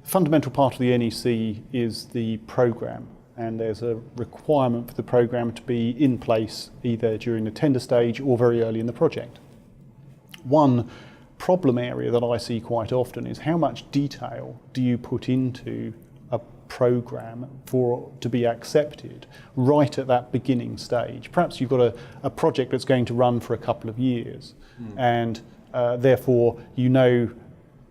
fundamental part of the NEC is the programme, and there's a requirement for the programme to be in place either during the tender stage or very early in the project. One problem area that I see quite often is how much detail do you put into a programme for to be accepted right at that beginning stage. Perhaps you've got a project that's going to run for a couple of years, and therefore you know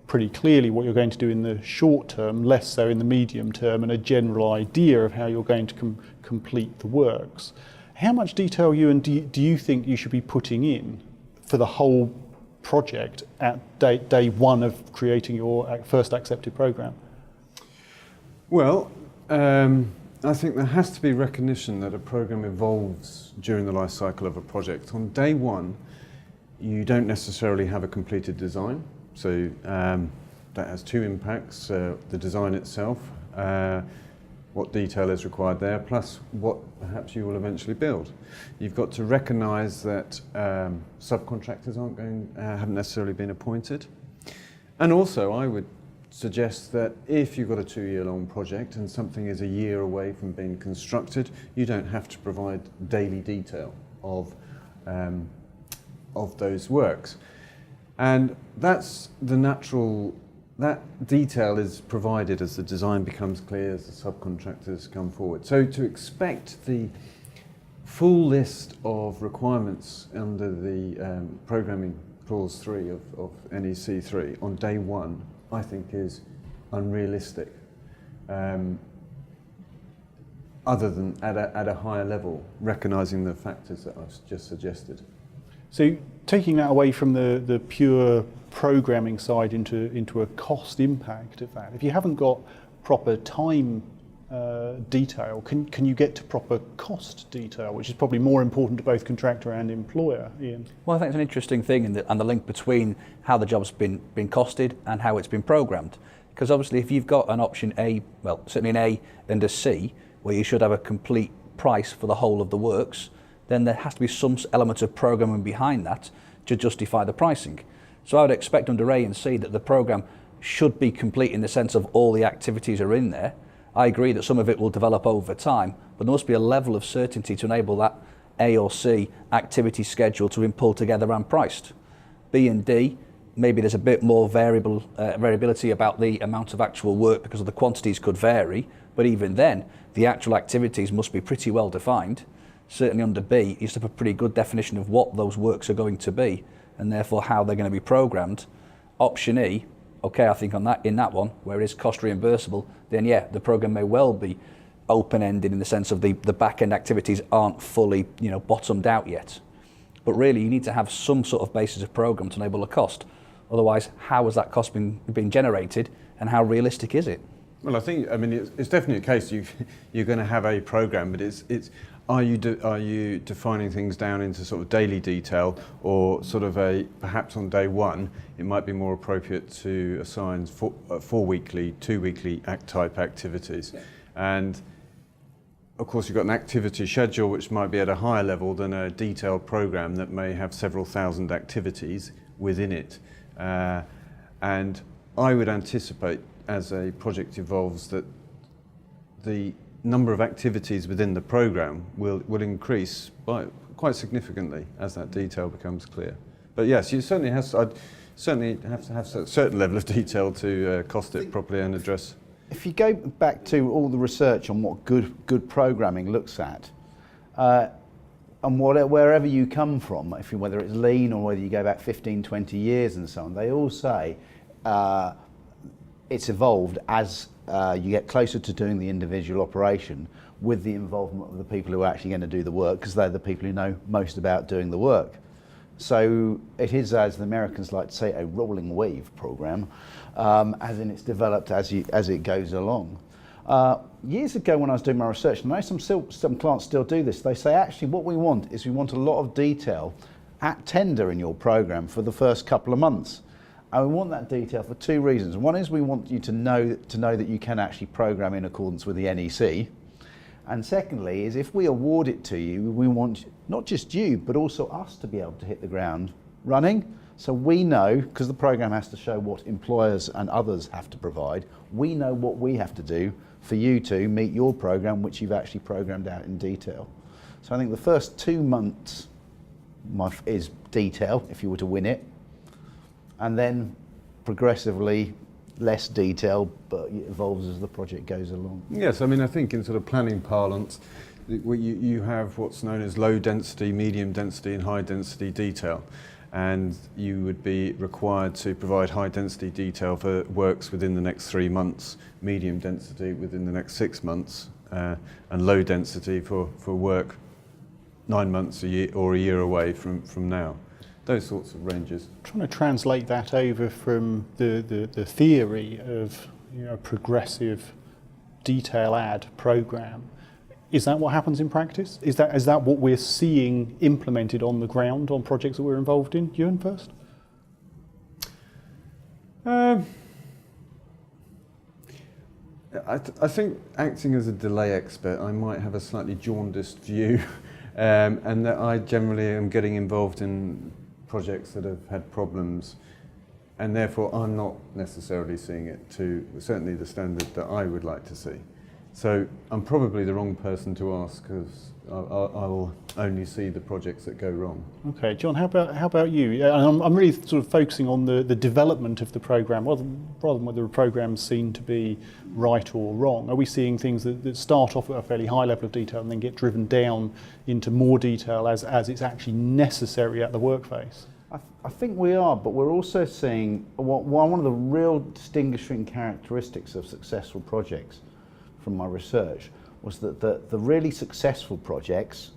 pretty clearly what you're going to do in the short term, less so in the medium term, and a general idea of how you're going to complete the works. How much detail do you think you should be putting in for the whole project at day one of creating your first accepted programme? Well, I think there has to be recognition that a programme evolves during the life cycle of a project. On day one, you don't necessarily have a completed design. So that has two impacts, the design itself, what detail is required there, plus what perhaps you will eventually build. You've got to recognise that subcontractors haven't necessarily been appointed. And also I would suggest that if you've got a 2-year-long project and something is a year away from being constructed, you don't have to provide daily detail of those works. And that's the natural, that detail is provided as the design becomes clear, as the subcontractors come forward. So to expect the full list of requirements under the programming clause 3 of NEC 3 on day one, I think is unrealistic, other than at a higher level, recognising the factors that I've just suggested. So taking that away from the pure programming side into a cost impact of that, if you haven't got proper time detail, can you get to proper cost detail, which is probably more important to both contractor and employer, Ian? Well, I think it's an interesting thing, and the link between how the job's been costed and how it's been programmed. Because obviously if you've got an option A, well certainly an A and a C, where you should have a complete price for the whole of the works, then there has to be some element of programming behind that to justify the pricing. So I would expect under A and C that the programme should be complete in the sense of all the activities are in there. I agree that some of it will develop over time, but there must be a level of certainty to enable that A or C activity schedule to be pulled together and priced. B and D, maybe there's a bit more variability about the amount of actual work because of the quantities could vary, but even then, the actual activities must be pretty well defined. Certainly under B, you used to have a pretty good definition of what those works are going to be, and therefore how they're going to be programmed. Option E, okay, I think in that one, where it is cost reimbursable, then yeah, the programme may well be open-ended in the sense of the back-end activities aren't fully, bottomed out yet. But really, you need to have some sort of basis of programme to enable a cost. Otherwise, how has that cost been generated, and how realistic is it? Well, it's definitely a case you're going to have a programme, but it's are you defining things down into sort of daily detail, or sort of perhaps on day one it might be more appropriate to assign 4 weekly, 2 weekly type activities. Yeah. And of course you've got an activity schedule which might be at a higher level than a detailed programme that may have several thousand activities within it. And I would anticipate as a project evolves that the number of activities within the programme will increase by quite significantly as that detail becomes clear. But yes, you certainly have to have a certain level of detail to cost it properly and address. If you go back to all the research on what good programming looks at, and wherever you come from, whether it's lean or whether you go back 15, 20 years and so on, they all say it's evolved as you get closer to doing the individual operation with the involvement of the people who are actually going to do the work, because they're the people who know most about doing the work. So it is, as the Americans like to say, a rolling wave program, as in it's developed as it goes along. Years ago when I was doing my research, and I know some clients still do this, they say actually what we want is we want a lot of detail at tender in your program for the first couple of months. And we want that detail for two reasons. One is we want you to know that you can actually program in accordance with the NEC. And secondly is if we award it to you, we want not just you, but also us to be able to hit the ground running So we know, because the program has to show what employers and others have to provide, we know what we have to do for you to meet your program, which you've actually programmed out in detail. So I think the first 2 months is detail, if you were to win it, and then progressively less detail, but it evolves as the project goes along. Yes, I mean, I think in sort of planning parlance, you have what's known as low density, medium density and high density detail. And you would be required to provide high density detail for works within the next 3 months, medium density within the next 6 months, and low density for work 9 months a year or a year away from now. Those sorts of ranges. Trying to translate that over from the theory of progressive detail ad program. Is that what happens in practice? Is that what we're seeing implemented on the ground on projects that we're involved in? Ewan first. I think acting as a delay expert, I might have a slightly jaundiced view, and that I generally am getting involved in projects that have had problems, and therefore I'm not necessarily seeing it to certainly the standard that I would like to see. So I'm probably the wrong person to ask, because I'll only see the projects that go wrong. Okay, John, how about you? I'm really sort of focusing on the development of the programme, rather than whether a programme's seen to be right or wrong. Are we seeing things that start off at a fairly high level of detail and then get driven down into more detail as it's actually necessary at the work phase? I think we are, but we're also seeing one of the real distinguishing characteristics of successful projects from my research was that the really successful projects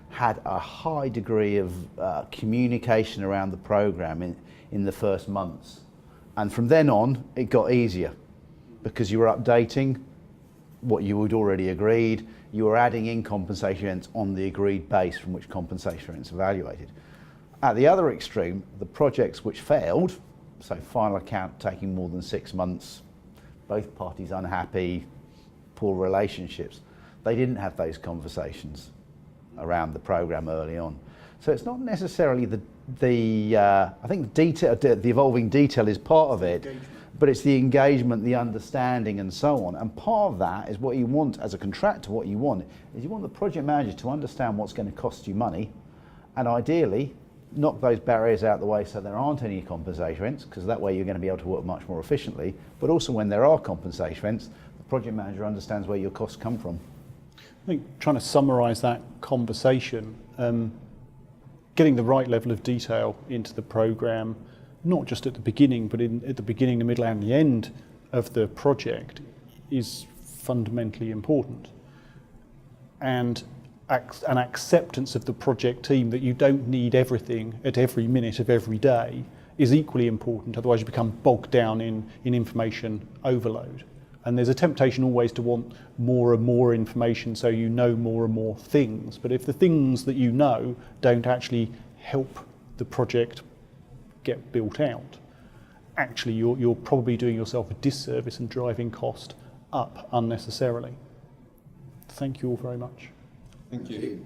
had a high degree of communication around the program in the first months. And from then on, it got easier because you were updating what you had already agreed, you were adding in compensation events on the agreed base from which compensation events evaluated. At the other extreme, the projects which failed, so final account taking more than 6 months, both parties unhappy, poor relationships, they didn't have those conversations around the program early on. So it's not necessarily I think the evolving detail is part of it, but it's the engagement, the understanding and so on. And part of that is what you want as a contractor, what you want is you want the project manager to understand what's going to cost you money, and ideally knock those barriers out the way so there aren't any compensation events, because that way you're going to be able to work much more efficiently. But also when there are compensation events, the project manager understands where your costs come from. I think trying to summarise that conversation, getting the right level of detail into the programme, not just at the beginning, but at the beginning, the middle and the end of the project is fundamentally important. And an acceptance of the project team that you don't need everything at every minute of every day is equally important, otherwise you become bogged down in information overload. And there's a temptation always to want more and more information so you know more and more things. But if the things that you know don't actually help the project get built out, actually you're probably doing yourself a disservice and driving cost up unnecessarily. Thank you all very much. Thank you.